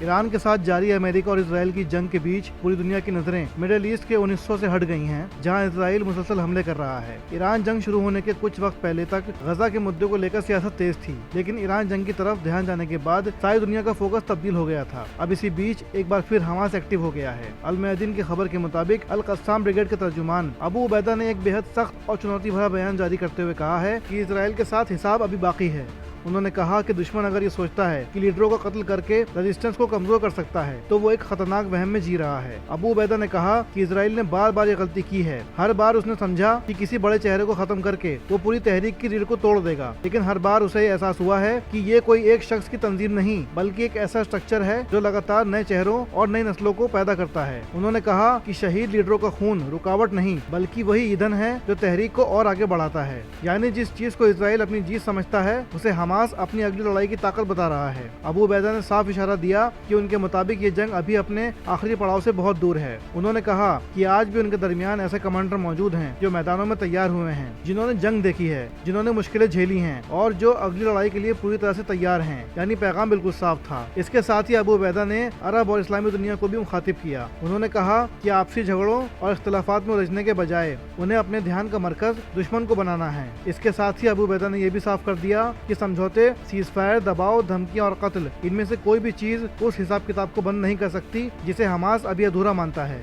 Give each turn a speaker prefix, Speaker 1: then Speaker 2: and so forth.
Speaker 1: Iran के साथ जारी अमेरिका और इसराइल की जंग के बीच पूरी दुनिया की नजरें मिडिल ईस्ट के 1900 से हट गई हैं, जहां इसराइल मुसलसल हमले कर रहा है। ईरान जंग शुरू होने के कुछ वक्त पहले तक गजा के मुद्दे को लेकर सियासत तेज थी, लेकिन ईरान जंग की तरफ ध्यान जाने के बाद सारी दुनिया का फोकस तब्दील हो गया था। अब इसी बीच एक बार फिर हमास एक्टिव हो गया है। अल मयादीन की खबर के मुताबिक अल कस्साम ब्रिगेड के तर्जुमान अबू उबैदा ने एक बेहद सख्त और चुनौती भरा बयान जारी करते हुए कहा है कि इसराइल के साथ हिसाब अभी बाकी है। उन्होंने कहा कि दुश्मन अगर ये सोचता है कि लीडरों का कत्ल करके रेजिस्टेंस को कमजोर कर सकता है तो वो एक खतरनाक वहम में जी रहा है। अबू उबैदा ने कहा कि इसराइल ने बार बार ये गलती की है। हर बार उसने समझा कि किसी बड़े चेहरे को खत्म करके वो पूरी तहरीक की रीढ़ को तोड़ देगा, लेकिन हर बार उसे एहसास हुआ है कि ये कोई एक शख्स की तंजीम नहीं बल्कि एक ऐसा स्ट्रक्चर है जो लगातार नए चेहरों और नई नस्लों को पैदा करता है। उन्होंने कहा कि शहीद लीडरों का खून रुकावट नहीं बल्कि वही ईंधन है जो तहरीक को और आगे बढ़ाता है। यानी जिस चीज को इसराइल अपनी जीत समझता है उसे हमास अपनी अगली लड़ाई की ताकत बता रहा है। अबू उबैदा ने साफ इशारा दिया कि उनके मुताबिक ये जंग अभी अपने आखिरी पड़ाव से बहुत दूर है। उन्होंने कहा कि आज भी उनके दरमियान ऐसे कमांडर मौजूद हैं जो मैदानों में तैयार हुए हैं, जिन्होंने जंग देखी है, जिन्होंने मुश्किलें झेली हैं और जो अगली लड़ाई के लिए पूरी तरह से तैयार हैं। यानी पैगाम बिल्कुल साफ था। इसके साथ ही अबू उबैदा ने अरब और इस्लामी दुनिया को भी मुखातिब किया। उन्होंने कहा कि आपसी झगड़ों और इख्तिलाफात में उलझने के बजाय उन्हें अपने ध्यान का मरकज दुश्मन को बनाना है। इसके साथ ही अबू उबैदा ने यह भी साफ कर दिया कि समझौते, सीजफायर, दबाव, धमकियां और कत्ल, इनमें से कोई भी चीज उस हिसाब किताब को बंद नहीं कर सकती जिसे हमास अभी अधूरा मानता है।